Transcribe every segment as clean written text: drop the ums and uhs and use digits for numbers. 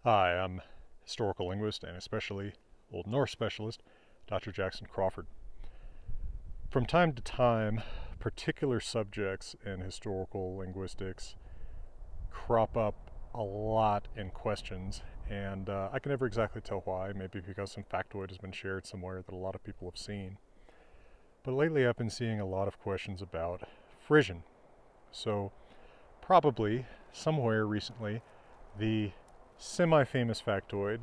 Hi, I'm historical linguist and especially Old Norse specialist, Dr. Jackson Crawford. From time to time, particular subjects in historical linguistics crop up a lot in questions, and I can never exactly tell why. Maybe because some factoid has been shared somewhere that a lot of people have seen. But lately I've been seeing a lot of questions about Frisian. So probably somewhere recently, the semi-famous factoid,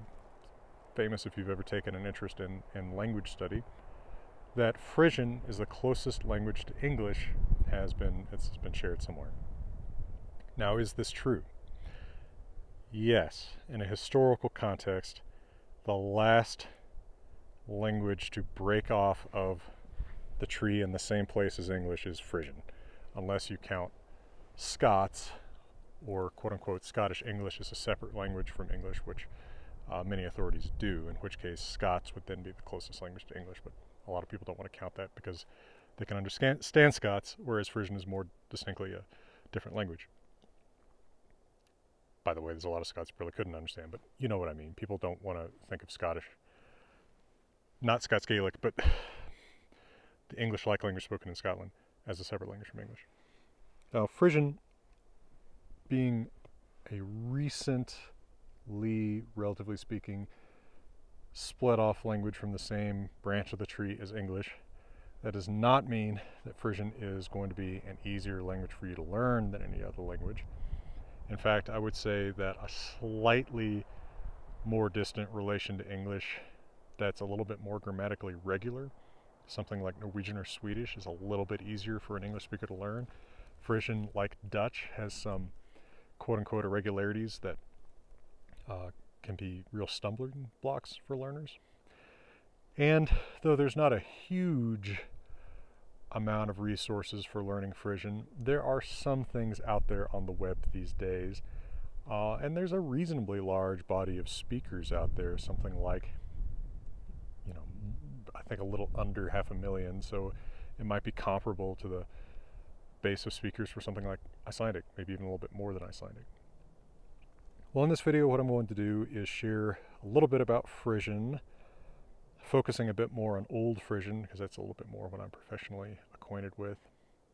famous if you've ever taken an interest in language study, that Frisian is the closest language to English it's been shared somewhere. Now, is this true? Yes, in a historical context, the last language to break off of the tree in the same place as English is Frisian, unless you count Scots, or quote-unquote Scottish English is a separate language from English, which many authorities do, in which case Scots would then be the closest language to English, but a lot of people don't want to count that because they can understand Scots, whereas Frisian is more distinctly a different language. By the way, there's a lot of Scots probably couldn't understand, but you know what I mean. People don't want to think of Scottish, not Scots Gaelic, but the English-like language spoken in Scotland as a separate language from English. Now, Frisian being a recently, relatively speaking, split off language from the same branch of the tree as English, that does not mean that Frisian is going to be an easier language for you to learn than any other language. In fact, I would say that a slightly more distant relation to English that's a little bit more grammatically regular, something like Norwegian or Swedish, is a little bit easier for an English speaker to learn. Frisian, like Dutch, has some quote-unquote irregularities that can be real stumbling blocks for learners. And though there's not a huge amount of resources for learning Frisian, there are some things out there on the web these days, and there's a reasonably large body of speakers out there, something like, I think a little under 500,000, so it might be comparable to the base of speakers for something like Icelandic, maybe even a little bit more than Icelandic. Well, in this video, what I'm going to do is share a little bit about Frisian, focusing a bit more on Old Frisian, because that's a little bit more what I'm professionally acquainted with,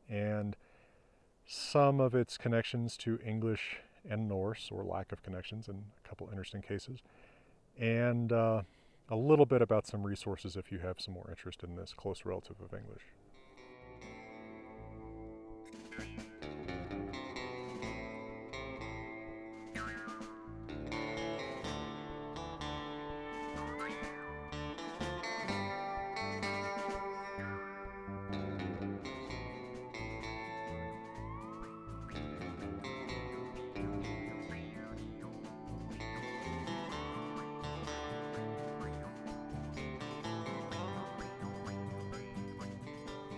and some of its connections to English and Norse, or lack of connections in a couple interesting cases, and a little bit about some resources if you have some more interest in this close relative of English.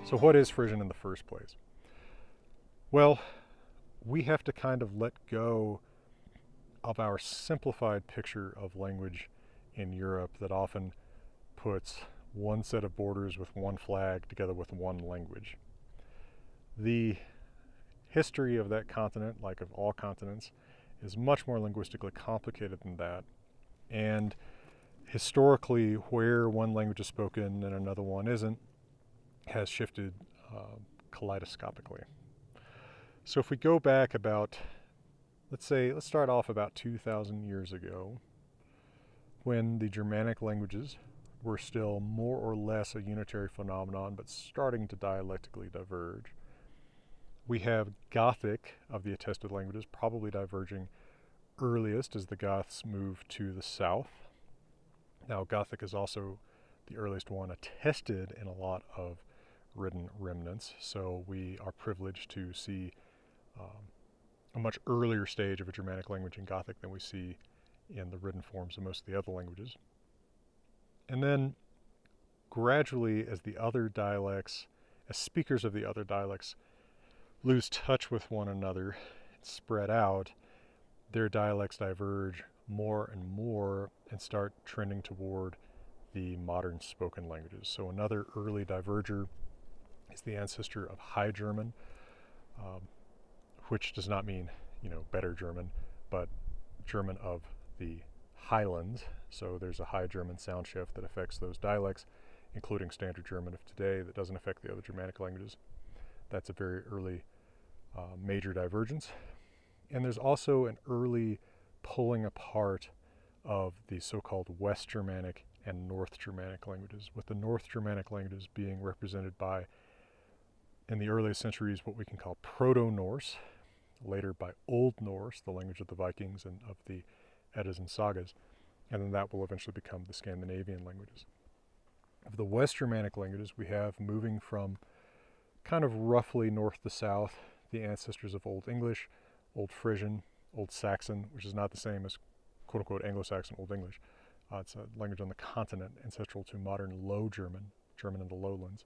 So what is Frisian in the first place? Well, we have to kind of let go of our simplified picture of language in Europe that often puts one set of borders with one flag together with one language. The history of that continent, like of all continents, is much more linguistically complicated than that. And historically, where one language is spoken and another one isn't, has shifted kaleidoscopically. So if we go back about, let's start off about 2,000 years ago, when the Germanic languages were still more or less a unitary phenomenon, but starting to dialectically diverge. We have Gothic of the attested languages probably diverging earliest as the Goths move to the south. Now, Gothic is also the earliest one attested in a lot of written remnants, so we are privileged to see a much earlier stage of a Germanic language in Gothic than we see in the written forms of most of the other languages. And then gradually, as speakers of the other dialects lose touch with one another and spread out, their dialects diverge more and more and start trending toward the modern spoken languages. So another early diverger is the ancestor of High German, which does not mean, better German, but German of the highlands. So there's a High German sound shift that affects those dialects, including Standard German of today, that doesn't affect the other Germanic languages. That's a very early major divergence. And there's also an early pulling apart of the so-called West Germanic and North Germanic languages, with the North Germanic languages being represented by, in the earliest centuries, what we can call Proto-Norse, later by Old Norse, the language of the Vikings and of the Eddas and Sagas, and then that will eventually become the Scandinavian languages. Of the West Germanic languages, we have, moving from kind of roughly north to south, the ancestors of Old English, Old Frisian, Old Saxon, which is not the same as quote-unquote Anglo-Saxon Old English. It's a language on the continent, ancestral to modern Low German, German in the lowlands.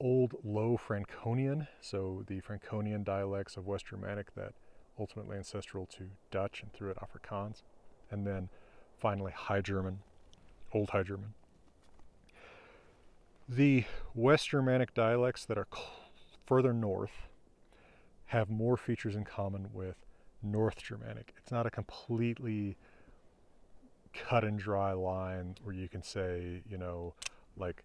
Old Low Franconian, so the Franconian dialects of West Germanic that ultimately ancestral to Dutch and through it Afrikaans. And then finally High German, Old High German. The West Germanic dialects that are further north have more features in common with North Germanic. It's not a completely cut and dry line where you can say, you know, like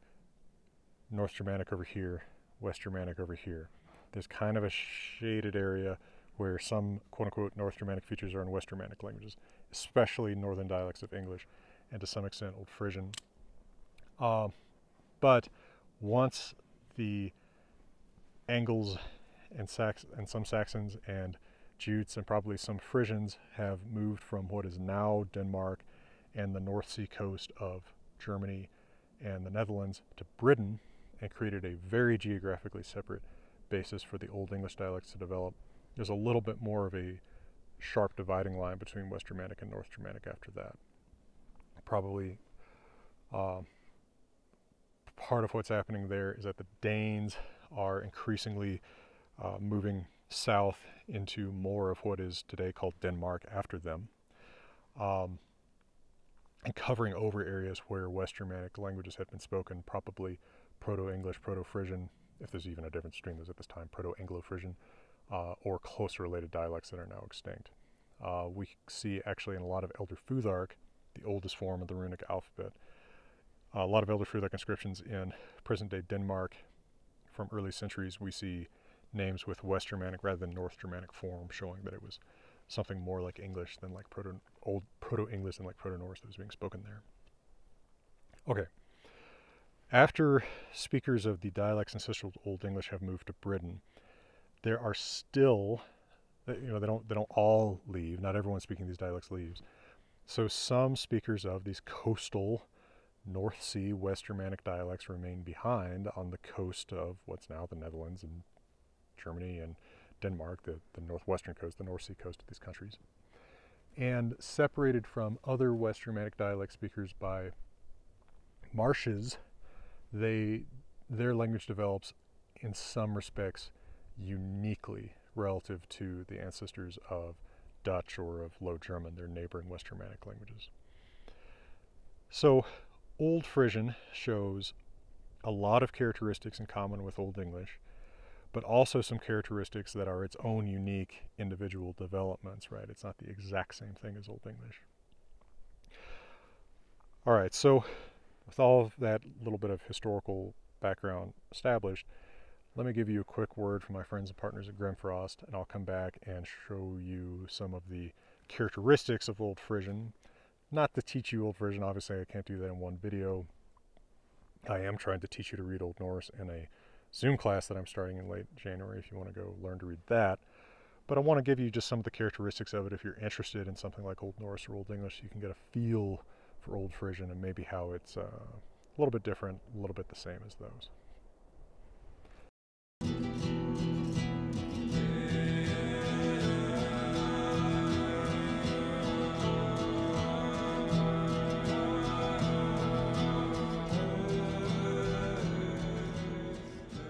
North Germanic over here, West Germanic over here. There's kind of a shaded area where some quote-unquote North Germanic features are in West Germanic languages, especially northern dialects of English and to some extent Old Frisian. But once the Angles and some Saxons and Jutes and probably some Frisians have moved from what is now Denmark and the North Sea coast of Germany and the Netherlands to Britain, and created a very geographically separate basis for the Old English dialects to develop, there's a little bit more of a sharp dividing line between West Germanic and North Germanic after that. Probably part of what's happening there is that the Danes are increasingly moving south into more of what is today called Denmark after them, and covering over areas where West Germanic languages had been spoken, probably Proto-English, Proto-Frisian, if there's even a difference between those at this time, Proto-Anglo-Frisian, or closer related dialects that are now extinct. We see actually in a lot of Elder Futhark, the oldest form of the runic alphabet, a lot of Elder Futhark inscriptions in present-day Denmark from early centuries, we see names with West Germanic rather than North Germanic form, showing that it was something more like English than like Old Proto-English and like Proto-Norse that was being spoken there. Okay. After speakers of the dialects ancestral to Old English have moved to Britain, there are still, you know, they don't all leave. Not everyone speaking these dialects leaves. So some speakers of these coastal North Sea West Germanic dialects remain behind on the coast of what's now the Netherlands and Germany and Denmark, the northwestern coast, the North Sea coast of these countries, and separated from other West Germanic dialect speakers by marshes. Their language develops in some respects uniquely relative to the ancestors of Dutch or of Low German, their neighboring West Germanic languages. So Old Frisian shows a lot of characteristics in common with Old English, but also some characteristics that are its own unique individual developments, right? It's not the exact same thing as Old English. All right, so with all of that little bit of historical background established, let me give you a quick word from my friends and partners at Grimfrost, and I'll come back and show you some of the characteristics of Old Frisian. Not to teach you Old Frisian, obviously I can't do that in one video. I am trying to teach you to read Old Norse in a Zoom class that I'm starting in late January if you want to go learn to read that. But I want to give you just some of the characteristics of it. If you're interested in something like Old Norse or Old English, you can get a feel for Old Frisian and maybe how it's a little bit different, a little bit the same as those.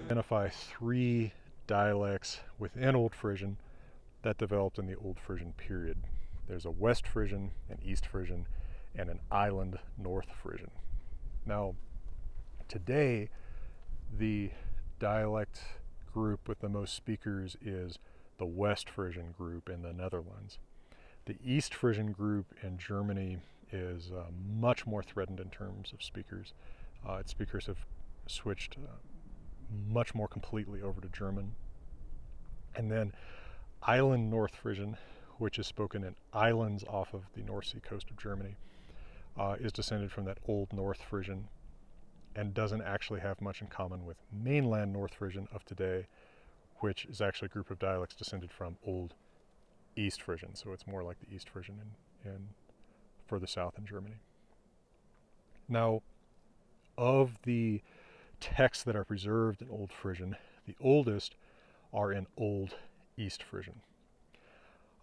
Identify three dialects within Old Frisian that developed in the Old Frisian period. There's a West Frisian, an East Frisian, and an island North Frisian. Now, today, the dialect group with the most speakers is the West Frisian group in the Netherlands. The East Frisian group in Germany is much more threatened in terms of speakers. Its speakers have switched much more completely over to German. And then Island North Frisian, which is spoken in islands off of the North Sea coast of Germany, is descended from that Old North Frisian and doesn't actually have much in common with mainland North Frisian of today, which is actually a group of dialects descended from Old East Frisian. So it's more like the East Frisian in further south in Germany. Now, of the texts that are preserved in Old Frisian, the oldest are in Old East Frisian.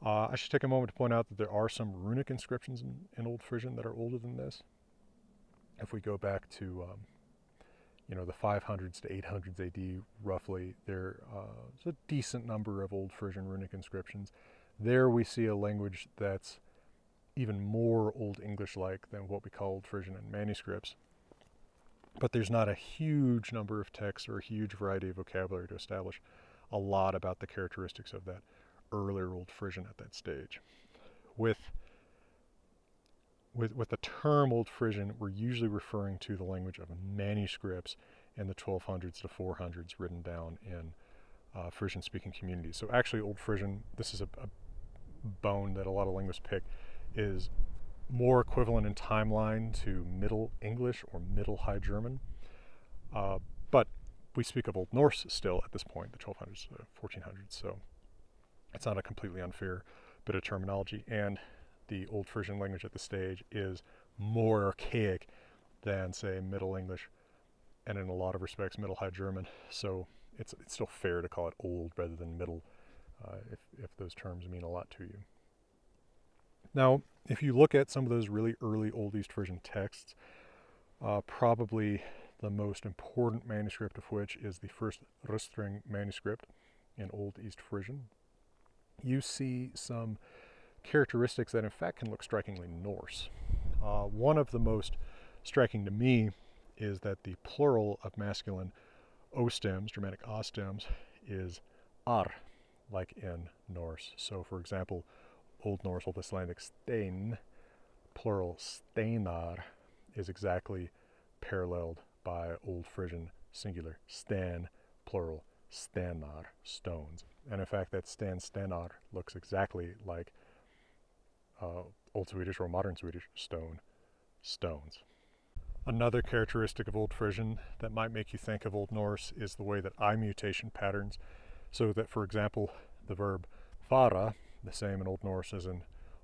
I should take a moment to point out that there are some runic inscriptions in Old Frisian that are older than this. If we go back to the 500s to 800s AD, roughly, there's a decent number of Old Frisian runic inscriptions. There we see a language that's even more Old English-like than what we call Old Frisian in manuscripts. But there's not a huge number of texts or a huge variety of vocabulary to establish a lot about the characteristics of that earlier Old Frisian at that stage. With the term Old Frisian, we're usually referring to the language of manuscripts in the 1200s to 400s written down in Frisian-speaking communities. So actually Old Frisian, this is a bone that a lot of linguists pick, is more equivalent in timeline to Middle English or Middle High German. But we speak of Old Norse still at this point, the 1200s to 1400s, so it's not a completely unfair bit of terminology. And the Old Frisian language at this stage is more archaic than, say, Middle English, and in a lot of respects, Middle High German. So it's still fair to call it Old rather than Middle, if those terms mean a lot to you. Now, if you look at some of those really early Old East Frisian texts, probably the most important manuscript of which is the first Rustring manuscript in Old East Frisian, you see some characteristics that in fact can look strikingly Norse. One of the most striking to me is that the plural of masculine O stems, Germanic A stems, is ar, like in Norse. So for example, Old Norse, Old Icelandic stein, plural steinar, is exactly paralleled by Old Frisian singular stan, plural stenar, stones. And in fact, that stan, stenar looks exactly like Old Swedish or modern Swedish stone, stones. Another characteristic of Old Frisian that might make you think of Old Norse is the way that I mutation patterns, so that, for example, the verb fara, the same in Old Norse as in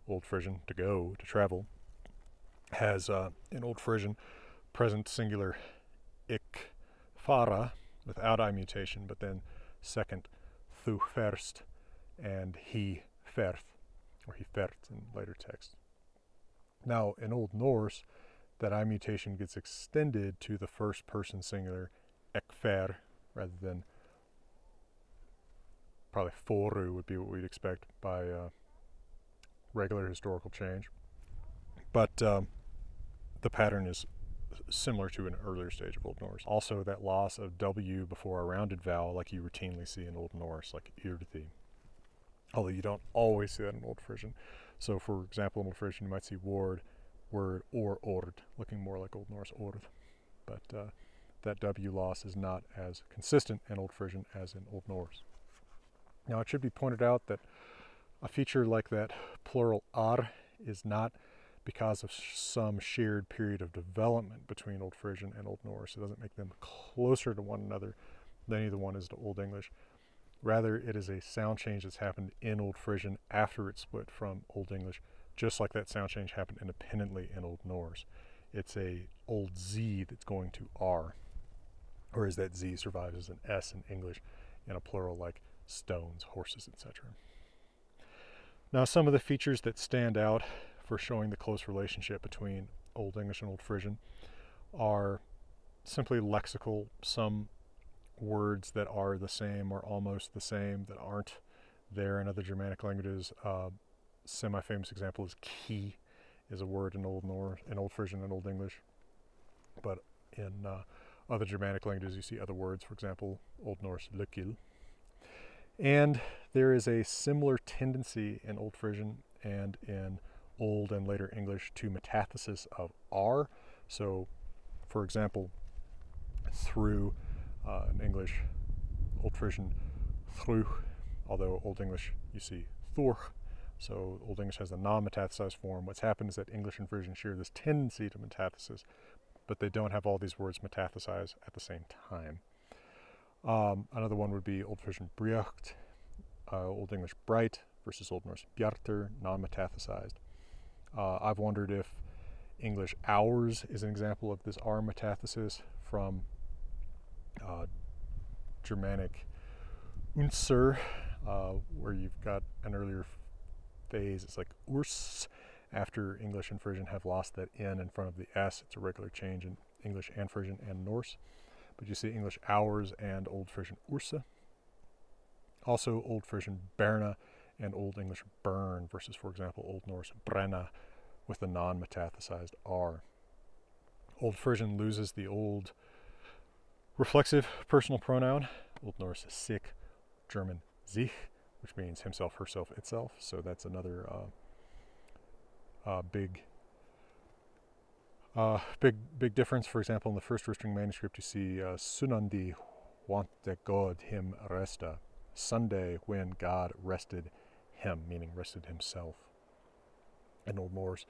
Old Frisian, to go, to travel, has in Old Frisian present singular ik fara without I mutation, but then second thu ferst and he ferth, or he fert in later texts. Now, in Old Norse, that I mutation gets extended to the first person singular ekfer, rather than probably foru would be what we'd expect by regular historical change. But the pattern is similar to an earlier stage of Old Norse. Also, that loss of W before a rounded vowel like you routinely see in Old Norse, like irthi. Although you don't always see that in Old Frisian. So for example, in Old Frisian you might see word, or ord, looking more like Old Norse ord. But that W loss is not as consistent in Old Frisian as in Old Norse. Now it should be pointed out that a feature like that plural ar is not because of some shared period of development between Old Frisian and Old Norse. It doesn't make them closer to one another than either one is to Old English. Rather, it is a sound change that's happened in Old Frisian after it split from Old English, just like that sound change happened independently in Old Norse. It's a Old Z that's going to R, whereas that Z survives as an S in English in a plural like stones, horses, etc. Now, some of the features that stand out for showing the close relationship between Old English and Old Frisian are simply lexical. Some words that are the same or almost the same that aren't there in other Germanic languages. Semi-famous example is key, is a word in Old Frisian and Old English, but in other Germanic languages you see other words. For example, Old Norse lykil. And there is a similar tendency in Old Frisian and in Old and later English to metathesis of R. So, for example, through in English, Old Frisian through, although Old English you see thur. So Old English has the non-metathesized form. What's happened is that English and Frisian share this tendency to metathesis, but they don't have all these words metathesize at the same time. Another one would be Old Frisian briocht, Old English bright versus Old Norse bjartur, non-metathesized. I've wondered if English hours is an example of this R metathesis from Germanic unser, where you've got an earlier phase. It's like urs. After English and Frisian have lost that N in front of the S, it's a regular change in English and Frisian and Norse. But you see English hours and Old Frisian ursa. Also Old Frisian berna and Old English burn versus, for example, Old Norse brenna with the non-metathesized R. Old Frisian loses the Old reflexive personal pronoun, Old Norse sich, German sich, which means himself, herself, itself. So that's another big difference. For example, in the first Roostring manuscript, you see Sunnandi wante God him resta. Sunday when God rested him, meaning rested himself. In Old Norse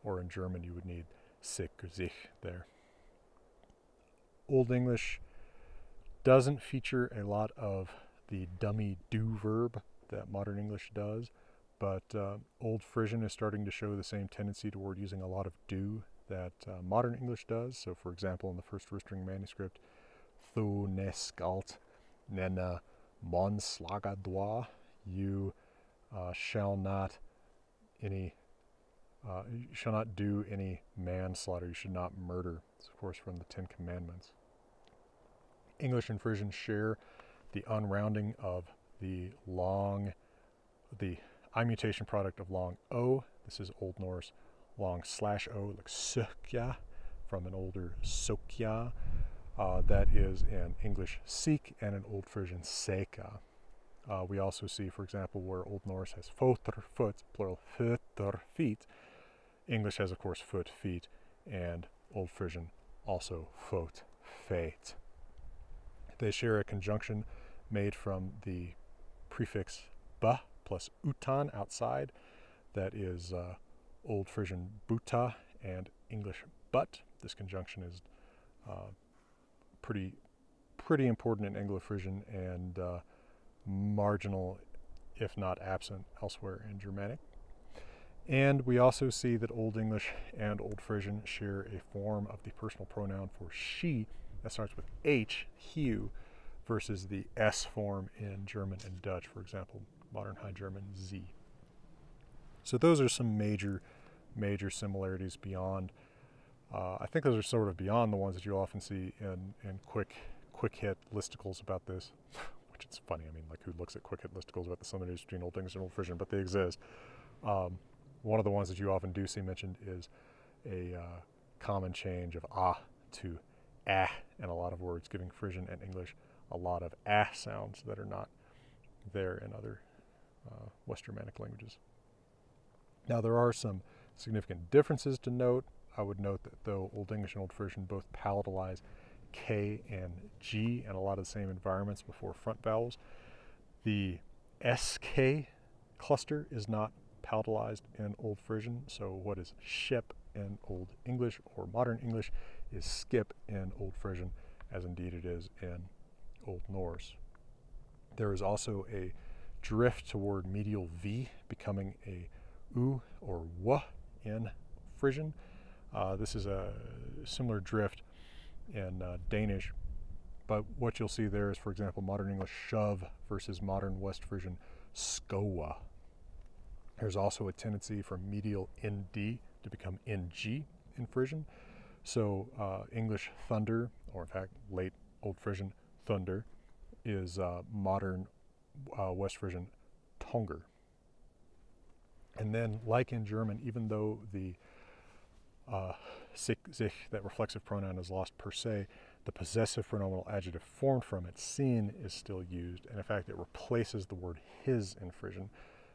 or in German, you would need sich or sich there. Old English doesn't feature a lot of the dummy do verb that modern English does, but Old Frisian is starting to show the same tendency toward using a lot of do that modern English does. So, for example, in the first Roostring manuscript, thu ne skalt nena mon slaga dwa, you shall not do any manslaughter. You should not murder. It's of course from the Ten Commandments. English and Frisian share the unrounding of the I-mutation product of long O. This is Old Norse long /O, like sukya, from an older sokya. That is in English seek and in Old Frisian seka. We also see, for example, where Old Norse has fotr, foot, plural fötter, feet. English has, of course, foot, feet, and Old Frisian also fot, fate. They share a conjunction made from the prefix ba plus utan, outside. That is Old Frisian buta and English but. This conjunction is pretty important in Anglo-Frisian and marginal, if not absent, elsewhere in Germanic. And we also see that Old English and Old Frisian share a form of the personal pronoun for she that starts with H, Hugh, versus the S form in German and Dutch, for example, modern High German Z. So those are some major similarities beyond, I think those are sort of beyond the ones that you often see in quick hit listicles about this, which it's funny, I mean, like, who looks at quick hit listicles about the similarities between Old English and Old Frisian, but they exist. One of the ones that you often do see mentioned is a common change of ah to ah in a lot of words, giving Frisian and English a lot of ah sounds that are not there in other West Germanic languages. Now, there are some significant differences to note. I would note that though Old English and Old Frisian both palatalize K and G in a lot of the same environments before front vowels, the SK cluster is not palatalized in Old Frisian. So what is ship in Old English or modern English is skip in Old Frisian, as indeed it is in Old Norse. There is also a drift toward medial V becoming a U or W in Frisian. This is a similar drift in Danish, but what you'll see there is, for example, modern English shove versus modern West Frisian skoa. There's also a tendency for medial ND to become NG in Frisian. So English thunder, or in fact late Old Frisian thunder, is modern West Frisian tonger. And then, like in German, even though the sich, that reflexive pronoun, is lost per se, the possessive pronominal adjective formed from it, sin, is still used. And in fact, it replaces the word his in Frisian.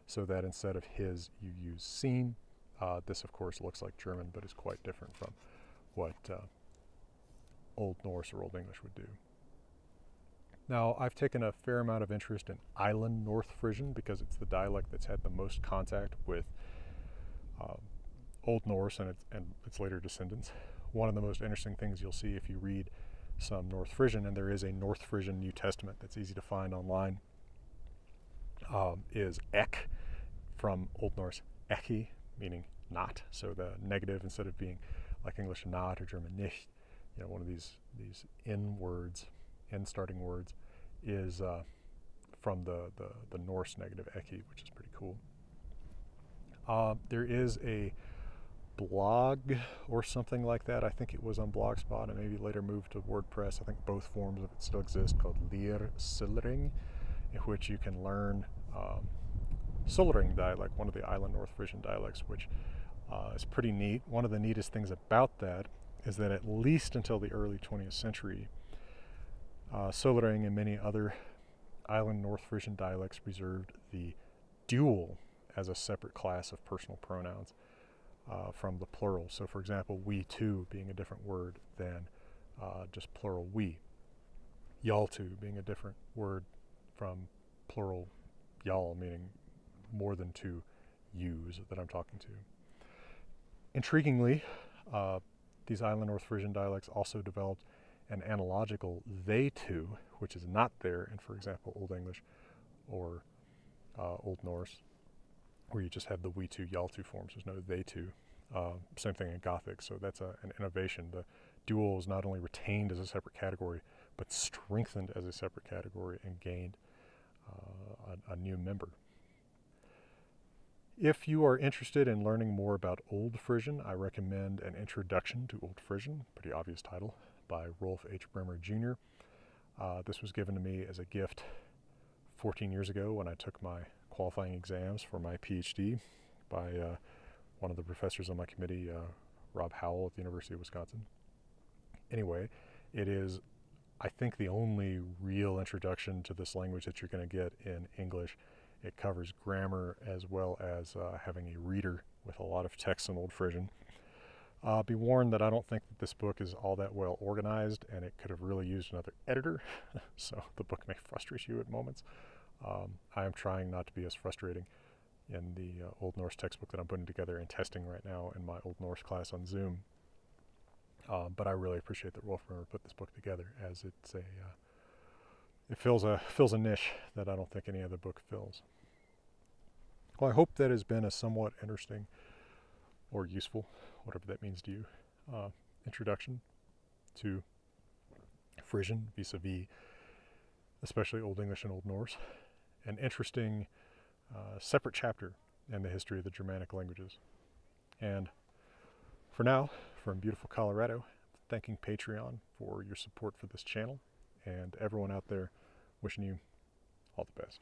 so that instead of his, you use seen. This, of course, looks like German, but is quite different from what Old Norse or Old English would do. Now, I've taken a fair amount of interest in Island North Frisian because it's the dialect that's had the most contact with Old Norse and its later descendants. One of the most interesting things you'll see if you read some North Frisian, and there is a North Frisian New Testament that's easy to find online, is ek, from Old Norse ekki, meaning not. So the negative, instead of being like English not or German nicht, you know, one of these in words, in starting words, is from the Norse negative ekki, which is pretty cool. There is a blog or something like that. I think it was on Blogspot and maybe later moved to WordPress. I think both forms of it still exist, called Lir Sillering, in which you can learn Sullering dialect, one of the Island North Frisian dialects, which is pretty neat. One of the neatest things about that is that at least until the early 20th century, Sullering and many other Island North Frisian dialects reserved the dual as a separate class of personal pronouns from the plural. So for example, we too being a different word than just plural we. Y'all too being a different word from plural y'all, meaning more than two yous that I'm talking to. Intriguingly, these Island North Frisian dialects also developed an analogical they too, which is not there in, for example, Old English or Old Norse, where you just have the we too, y'all too forms. There's no they too. Same thing in Gothic, so that's an innovation. The dual is not only retained as a separate category, but strengthened as a separate category and gained a new member. If you are interested in learning more about Old Frisian, I recommend An Introduction to Old Frisian, pretty obvious title, by Rolf H. Bremer Jr. This was given to me as a gift 14 years ago when I took my qualifying exams for my PhD by one of the professors on my committee, Rob Howell at the University of Wisconsin. Anyway, it is, I think, the only real introduction to this language that you're going to get in English. It covers grammar as well as having a reader with a lot of text in Old Frisian. Be warned that I don't think that this book is all that well organized, and it could have really used another editor, so the book may frustrate you at moments. I am trying not to be as frustrating in the Old Norse textbook that I'm putting together and testing right now in my Old Norse class on Zoom. But I really appreciate that Rolf Bremer put this book together, as it's it fills a niche that I don't think any other book fills. Well, I hope that has been a somewhat interesting or useful, whatever that means to you, introduction to Frisian vis-a-vis especially Old English and Old Norse. An interesting separate chapter in the history of the Germanic languages. And for now, from beautiful Colorado, thanking Patreon for your support for this channel, and everyone out there, wishing you all the best.